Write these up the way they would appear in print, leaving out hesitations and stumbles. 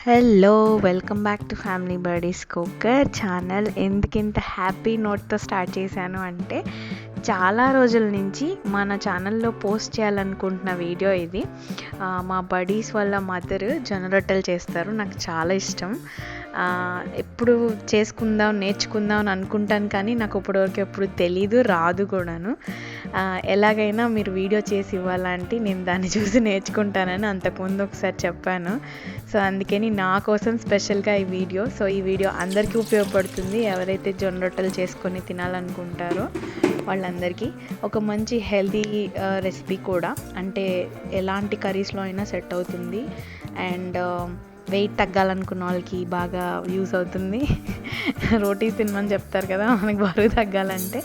Hello welcome back to family birdies cooker channel. ఎందుకింత happy నోట్తో start చేశాను అంటే చాలా రోజుల నుంచి మన ఛానల్లో పోస్ట్ చేయాలనుకుంటున్న వీడియో ఇది. మా బడీస్ వాళ్ళ మదర్ జొన్న రొట్టెలు చేస్తారు, నాకు చాలా ఇష్టం. ఎప్పుడు చేసుకుందాం నేర్చుకుందాం అని అనుకుంటాను, కానీ నాకు ఇప్పటివరకు ఎప్పుడు తెలీదు, రాదు కూడాను. ఎలాగైనా మీరు వీడియో చేసి ఇవ్వాలంటే నేను దాన్ని చూసి నేర్చుకుంటానని అంతకుముందు ఒకసారి చెప్పాను. సో అందుకని నా కోసం స్పెషల్గా ఈ వీడియో. సో ఈ వీడియో అందరికీ ఉపయోగపడుతుంది, ఎవరైతే జొన్న రొట్టెలు చేసుకొని తినాలనుకుంటారో వాళ్ళందరికీ. ఒక మంచి హెల్తీ రెసిపీ కూడా, అంటే ఎలాంటి కర్రీస్లో అయినా సెట్ అవుతుంది. అండ్ వెయిట్ తగ్గాలనుకున్న వాళ్ళకి బాగా యూస్ అవుతుంది. రోటీస్ తినమని చెప్తారు కదా మనకి బరువు తగ్గాలంటే.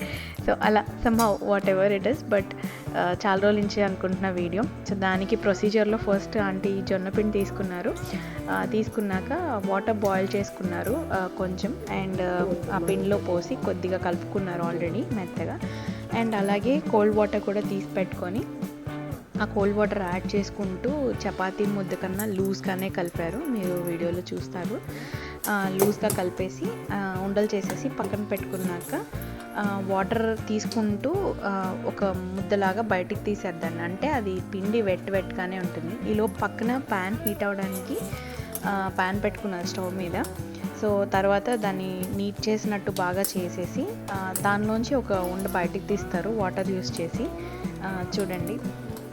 సో అలా somehow what ever it is, but చాలా రోజుల నుంచి అనుకుంటున్న వీడియో. సో దానికి ప్రొసీజర్లో ఫస్ట్ ఆంటీ జొన్నపిండి తీసుకున్నాక వాటర్ బాయిల్ చేసుకున్నారు కొంచెం, అండ్ ఆ పిండిలో పోసి కొద్దిగా కలుపుకున్నారు ఆల్రెడీ మెత్తగా. అండ్ అలాగే కోల్డ్ వాటర్ కూడా తీసి పెట్టుకొని ఆ కోల్డ్ వాటర్ యాడ్ చేసుకుంటూ చపాతీ ముద్ద కన్నా లూజ్గానే కలిపారు, మీరు వీడియోలో చూస్తారు. లూజ్గా కలిపేసి ఉండలు చేసేసి పక్కన పెట్టుకున్నాక వాటర్ తీసుకుంటూ ఒక ముద్దలాగా బయటికి తీసేద్దాన్ని, అంటే అది పిండి వెట్గానే ఉంటుంది. ఈలోపు పక్కన ప్యాన్ హీట్ అవ్వడానికి ప్యాన్ పెట్టుకున్నారు స్టవ్ మీద. సో తర్వాత దాన్ని నీట్ చేసినట్టు బాగా చేసేసి దానిలోంచి ఒక ఉండ బయటికి తీస్తారు వాటర్ యూస్ చేసి. చూడండి,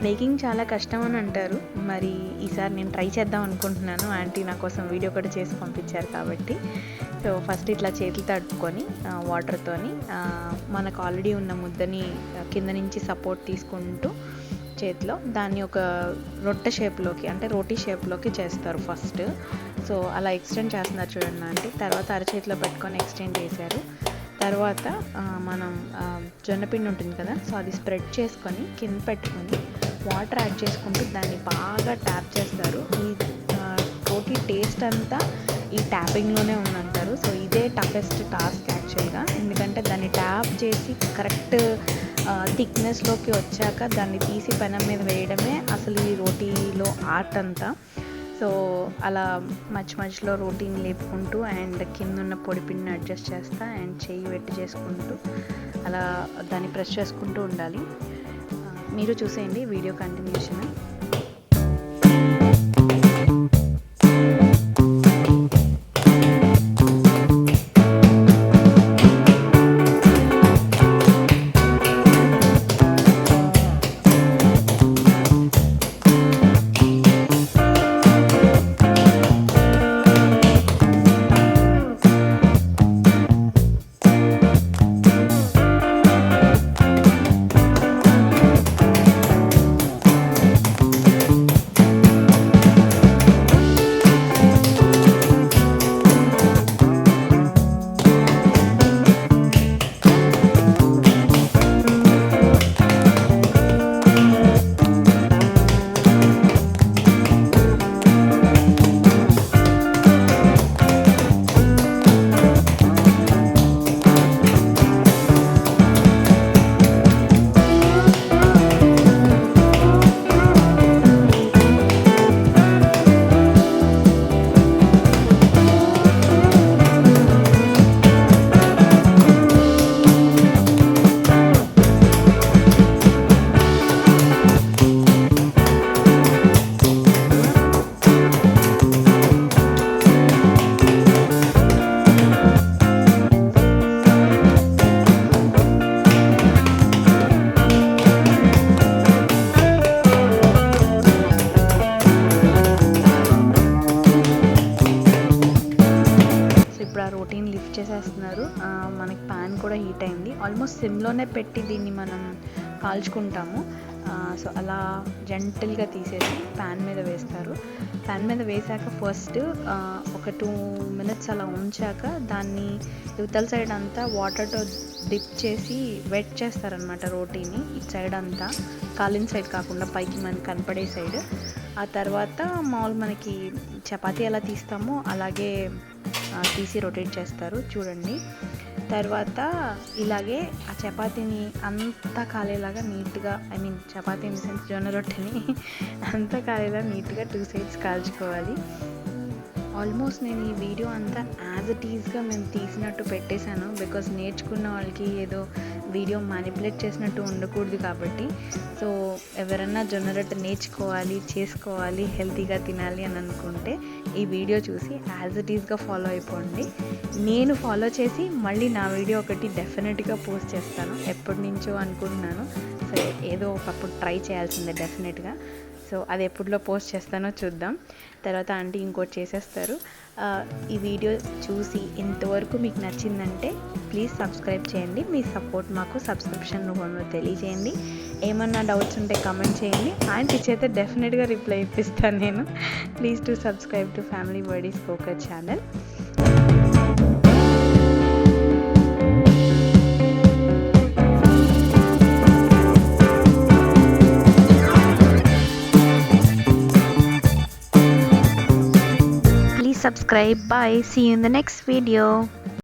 మేకింగ్ చాలా కష్టం అని అంటారు, మరి ఈసారి నేను ట్రై చేద్దాం అనుకుంటున్నాను. ఆంటీ నా కోసం వీడియో కూడా చేసి పంపించారు కాబట్టి. సో ఫస్ట్ ఇట్లా చేతులు తడుపుకొని వాటర్తోని మనకు ఆల్రెడీ ఉన్న ముద్దని కింద నుంచి సపోర్ట్ తీసుకుంటూ చేతిలో దాన్ని ఒక రొట్టె షేప్లోకి, అంటే రోటీ షేప్లోకి చేస్తారు ఫస్ట్. సో అలా ఎక్స్టెండ్ చేస్తున్నారు చూడండి ఆంటీ. తర్వాత అరచేతిలో పెట్టుకొని ఎక్స్టెండ్ చేశారు. తర్వాత మనం జొన్నపిండి ఉంటుంది కదా, సో అది స్ప్రెడ్ చేసుకొని కింద పెట్టుకొని వాటర్ యాడ్ చేసుకుంటూ దాన్ని బాగా ట్యాప్ చేస్తారు. ఈ రోటీ టేస్ట్ అంతా ఈ ట్యాపింగ్లోనే ఉందంటారు. సో ఇదే టఫెస్ట్ టాస్క్ యాక్చువల్గా, ఎందుకంటే దాన్ని ట్యాప్ చేసి కరెక్ట్ థిక్నెస్లోకి వచ్చాక దాన్ని తీసి పెనం మీద వేయడమే అసలు ఈ రోటీలో ఆర్ట్ అంతా. సో అలా మధ్యలో రోటీని లేపుకుంటూ అండ్ కింద ఉన్న పొడి పిండిని అడ్జస్ట్ చేస్తా అండ్ చెయ్యి వెట్టి చేసుకుంటూ అలా దాన్ని ప్రెస్ చేసుకుంటూ ఉండాలి. మీరు చూసేయండి వీడియో కంటిన్యూషన్. రోటీని లిఫ్ట్ చేసేస్తున్నారు. మనకి ప్యాన్ కూడా హీట్ అయింది, ఆల్మోస్ట్ సిమ్లోనే పెట్టి దీన్ని మనం కాల్చుకుంటాము. సో అలా జెంటిల్గా తీసేసి ప్యాన్ మీద వేస్తారు. ప్యాన్ మీద వేసాక ఫస్ట్ ఒక 2 minutes అలా ఉంచాక దాన్ని ఇవతల సైడ్ అంతా వాటర్తో డిప్ చేసి వెట్ చేస్తారనమాట రోటీని. ఇటు సైడ్ అంతా కాలిన సైడ్ కాకుండా పైకి మనకి కనపడే సైడ్. ఆ తర్వాత మామూలు మనకి చపాతీ ఎలా తీస్తామో అలాగే తీసి రొటేట్ చేస్తారు చూడండి. తర్వాత ఇలాగే ఆ చపాతీని అంతా కాలేలాగా నీట్గా, చపాతీ ఇన్ ద సెన్స్ జొన్న రొట్టెని అంతా కాలేలా నీట్గా 2 sides కాల్చుకోవాలి. ఆల్మోస్ట్ నేను ఈ వీడియో అంతా యాజ్ ఇట్ ఈస్గా మేము తీసినట్టు పెట్టేశాను. బికాస్ నేర్చుకున్న వాళ్ళకి ఏదో వీడియో మ్యానిపులేట్ చేసినట్టు ఉండకూడదు కాబట్టి. సో ఎవరన్నా జొన్న రొట్టె నేర్చుకోవాలి, చేసుకోవాలి, హెల్తీగా తినాలి అని అనుకుంటే ఈ వీడియో చూసి యాజ్ ఇట్ ఈస్గా ఫాలో అయిపోండి. నేను ఫాలో చేసి మళ్ళీ నా వీడియో ఒకటి డెఫినెట్గా పోస్ట్ చేస్తాను. ఎప్పటి నుంచో అనుకుంటున్నాను, సరే ఏదో ఒకప్పుడు ట్రై చేయాల్సిందే డెఫినెట్గా. సో అది ఎప్పుడులో పోస్ట్ చేస్తానో చూద్దాం. తర్వాత ఆంటీ ఇంకోటి చేసేస్తారు. ఈ వీడియో చూసి ఇంతవరకు మీకు నచ్చిందంటే ప్లీజ్ సబ్స్క్రైబ్ చేయండి. మీ సపోర్ట్ మాకు సబ్స్క్రిప్షన్ రూపంలో తెలియజేయండి. ఏమన్నా డౌట్స్ ఉంటే కమెంట్ చేయండి. ఆంటీ చేత డెఫినెట్గా రిప్లై ఇప్పిస్తాను నేను. Please to subscribe to family birdies cooker channel. Subscribe. Bye. See you in the next video.